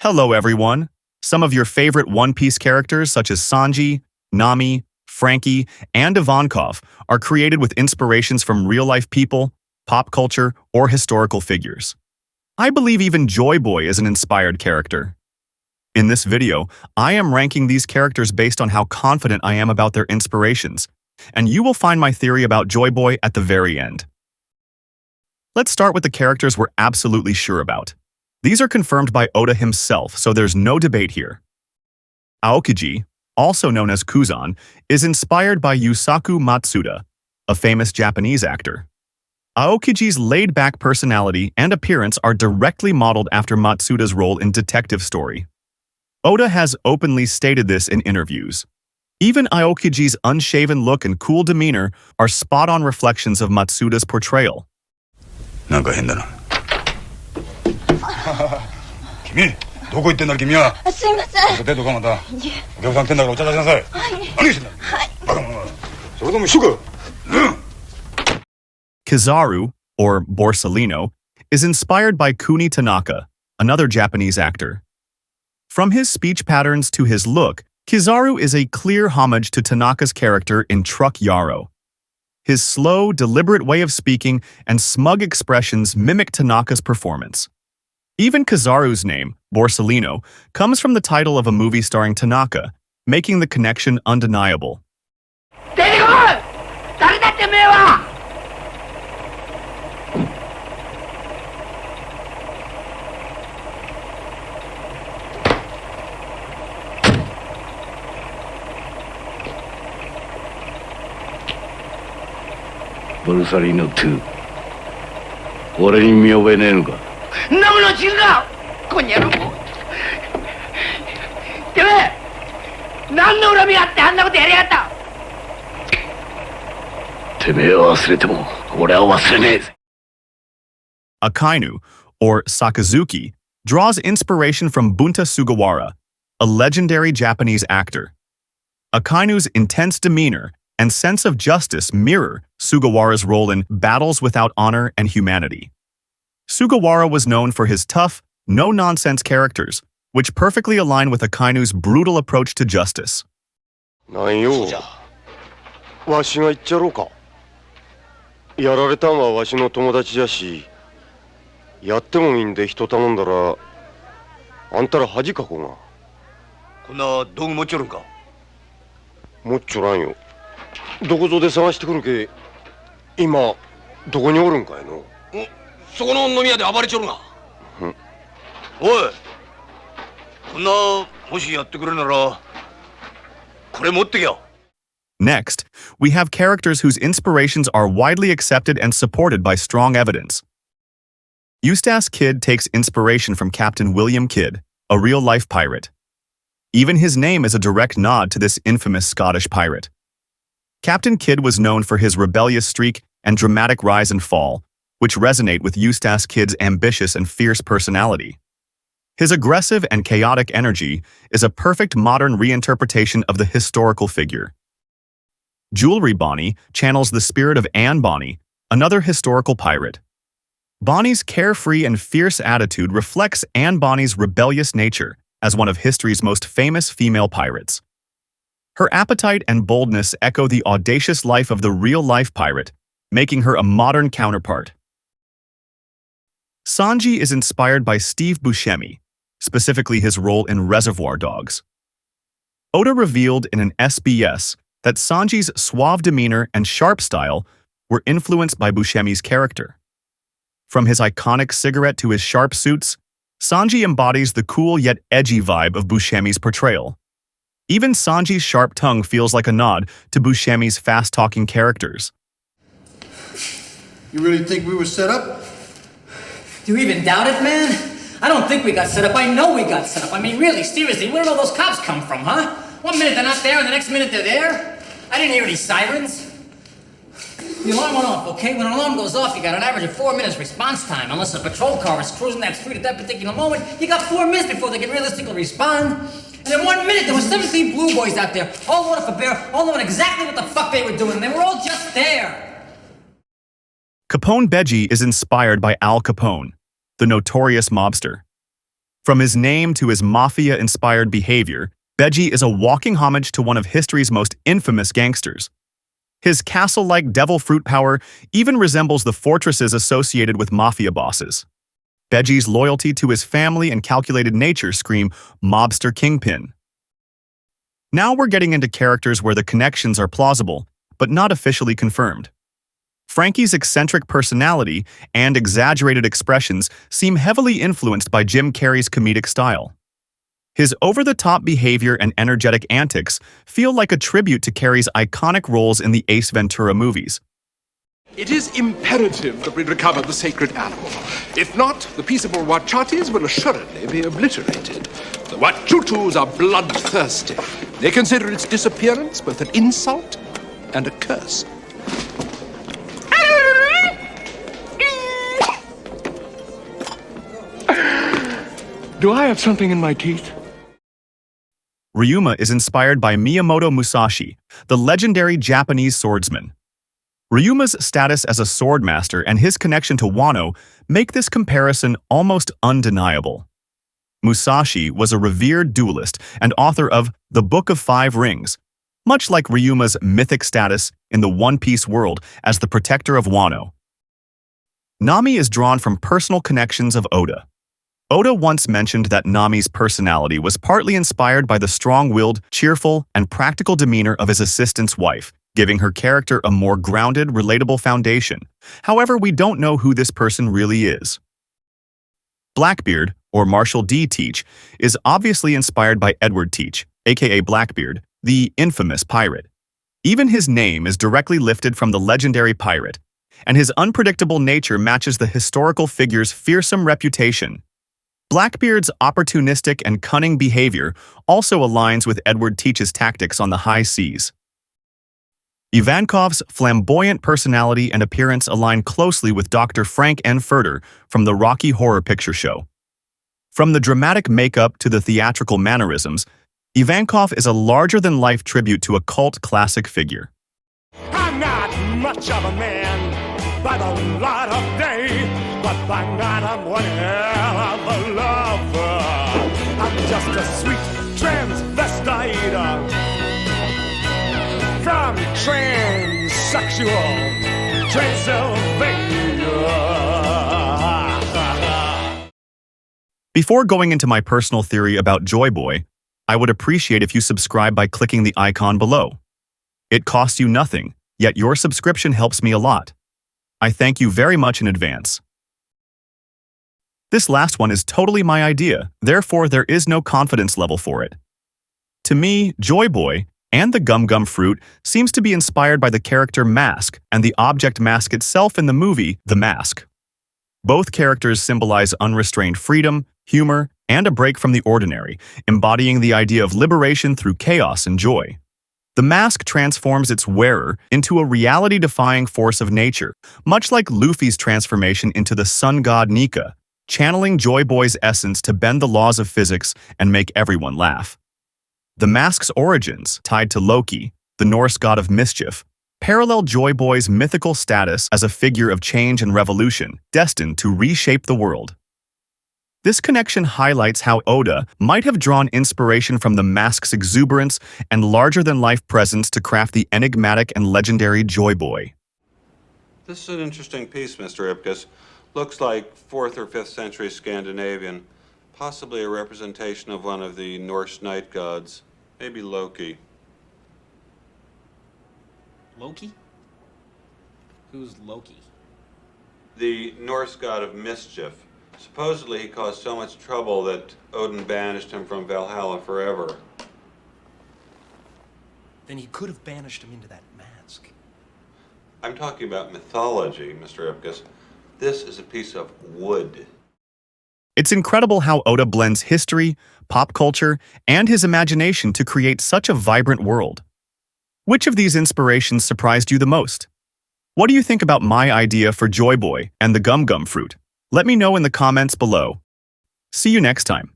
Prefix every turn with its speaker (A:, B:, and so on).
A: Hello everyone! Some of your favorite One Piece characters such as Sanji, Nami, Franky, and Ivankov are created with inspirations from real-life people, pop culture, or historical figures. I believe even Joyboy is an inspired character. In this video, I am ranking these characters based on how confident I am about their inspirations, and you will find my theory about Joyboy at the very end. Let's start with the characters we're absolutely sure about. These are confirmed by Oda himself, so there's no debate here. Aokiji, also known as Kuzan, is inspired by Yūsaku Matsuda, a famous Japanese actor. Aokiji's laid-back personality and appearance are directly modeled after Matsuda's role in Detective Story. Oda has openly stated this in interviews. Even Aokiji's unshaven look and cool demeanor are spot-on reflections of Matsuda's portrayal.
B: なんか変だな。君、どこ行ってんだ君は。
C: すいません。
B: デートかまた。お客さん来てんだからお茶出しなさい。はい。何してんだ。はい。バカ者が。それとも一緒かよ。
A: Kizaru, or Borsalino, is inspired by Kunie Tanaka, another Japanese actor. From his speech patterns to his look, Kizaru is a clear homage to Tanaka's character in Truck Yarō. His slow, deliberate way of speaking and smug expressions mimic Tanaka's performance. Even Kizaru's name, Borsalino, comes from the title of a movie starring Tanaka, making the connection undeniable.
D: Borsalino 2. 俺に見覚えねえのか。
E: んなもの違うかこんにゃろてめえ何の恨みがあってあんなことやりやがったてめえは忘れても俺は忘れねえぜ
A: Akainu, or Sakazuki, draws inspiration from Bunta Sugawara, a legendary Japanese actor. Akainu's intense demeanor and sense of justice mirror Sugawara's role in Battles Without Honor and Humanity. Sugawara was known for his tough, no-nonsense characters, which perfectly align with Akainu's brutal approach to justice.
F: なんよ、わしが言っちゃろうか。やられたんはわしの友達じゃし、やってもいいんで人頼んだら、あんたら恥かこが。
B: こんな道具持っちょるんか。
F: 持っちょらんよ。どこぞで探してくるけ。今どこにおるんかいの。
B: そこの飲み屋で暴れちょるが。おい、こんなもしやってくれるならこれ持ってきゃ。
A: Next, we have characters whose inspirations are widely accepted and supported by strong evidence. Eustass Kidd takes inspiration from Captain William Kidd, a real-life pirate. Even his name is a direct nod to this infamous Scottish pirate. Captain Kidd was known for his rebellious streak and dramatic rise and fall, which resonate with Eustass Kidd's ambitious and fierce personality. His aggressive and chaotic energy is a perfect modern reinterpretation of the historical figure. Jewelry Bonny channels the spirit of Bonney, another historical pirate. Bonny's carefree and fierce attitude reflects Bonney's rebellious nature as one of history's most famous female pirates. Her appetite and boldness echo the audacious life of the real-life pirate, making her a modern counterpart. Sanji is inspired by Steve Buscemi, specifically his role in Reservoir Dogs. Oda revealed in an SBS that Sanji's suave demeanor and sharp style were influenced by Buscemi's character. From his iconic cigarette to his sharp suits, Sanji embodies the cool yet edgy vibe of Buscemi's portrayal. Even Sanji's sharp tongue feels like a nod to Buscemi's fast-talking characters.
G: You really think we were set up?
H: Do you even doubt it, man? I don't think we got set up. I know we got set up. I mean, really, seriously, where did all those cops come from, huh? 1 minute they're not there, and the next minute they're there? I didn't hear any sirens. The alarm went off, okay? When an alarm goes off, you got an average of 4 minutes response time. Unless a patrol car is cruising that street at that particular moment, you got 4 minutes before they can realistically respond. And in 1 minute, there were 17 blue boys out there, all loaded for bear, all knowing exactly what the fuck they were doing, and they were all just there.
A: Capone Bege is inspired by Al Capone, the notorious mobster. From his name to his mafia-inspired behavior, Bege is a walking homage to one of history's most infamous gangsters. His castle-like devil fruit power even resembles the fortresses associated with mafia bosses. Bege's loyalty to his family and calculated nature scream mobster kingpin. Now we're getting into characters where the connections are plausible, but not officially confirmed. Franky's eccentric personality and exaggerated expressions seem heavily influenced by Jim Carrey's comedic style. His over-the-top behavior and energetic antics feel like a tribute to Carrey's iconic roles in the Ace Ventura movies.
C: It is imperative that we recover the sacred animal. If not, the peaceable Wachatis will assuredly be obliterated. The Wachutus are bloodthirsty. They consider its disappearance both an insult and a curse. Do I have something in my teeth?
A: Ryuma is inspired by Miyamoto Musashi, the legendary Japanese swordsman. Ryuma's status as a swordmaster and his connection to Wano make this comparison almost undeniable. Musashi was a revered duelist and author of The Book of Five Rings, much like Ryuma's mythic status in the One Piece world as the protector of Wano. Nami is drawn from personal connections of Oda. Oda once mentioned that Nami's personality was partly inspired by the strong-willed, cheerful, and practical demeanor of his assistant's wife, giving her character a more grounded, relatable foundation. However, we don't know who this person really is. Blackbeard, or Marshall D. Teach, is obviously inspired by Edward Teach, aka Blackbeard, the infamous pirate. Even his name is directly lifted from the legendary pirate, and his unpredictable nature matches the historical figure's fearsome reputation. Blackbeard's opportunistic and cunning behavior also aligns with Edward Teach's tactics on the high seas. Ivankov's flamboyant personality and appearance align closely with Dr. Frank N. Furter from the Rocky Horror Picture Show. From the dramatic makeup to the theatrical mannerisms, Ivankov is a larger-than-life tribute to a cult classic figure.
G: I'm not much of a man by the light of day, but by night I'm one hell of a lover. I'm just a sweet transvestite from transsexual Transylvania.
A: Before going into my personal theory about Joyboy, I would appreciate if you subscribe by clicking the icon below. It costs you nothing, yet your subscription helps me a lot. I thank you very much in advance. This last one is totally my idea, therefore there is no confidence level for it. To me, Joyboy and the Gum Gum Fruit seems to be inspired by the character Mask and the object Mask itself in the movie The Mask. Both characters symbolize unrestrained freedom, humor, and a break from the ordinary, embodying the idea of liberation through chaos and joy. The mask transforms its wearer into a reality-defying force of nature, much like Luffy's transformation into the sun god Nika, channeling Joyboy's essence to bend the laws of physics and make everyone laugh. The mask's origins, tied to Loki, the Norse god of mischief, parallel Joyboy's mythical status as a figure of change and revolution, destined to reshape the world. This connection highlights how Oda might have drawn inspiration from the mask's exuberance and larger-than-life presence to craft the enigmatic and legendary Joyboy.
I: This is an interesting piece, Mr. Ipkiss. Looks like 4th or 5th century Scandinavian, possibly a representation of one of the Norse night gods, maybe Loki.
J: Loki? Who's Loki?
I: The Norse god of mischief. Supposedly he caused so much trouble that Odin banished him from Valhalla forever.
J: Then he could have banished him into that mask.
I: I'm talking about mythology, Mr. Ipkiss. This is a piece of wood.
A: It's incredible how Oda blends history, pop culture, and his imagination to create such a vibrant world. Which of these inspirations surprised you the most? What do you think about my idea for Joyboy and the Gum Gum Fruit? Let me know in the comments below. See you next time.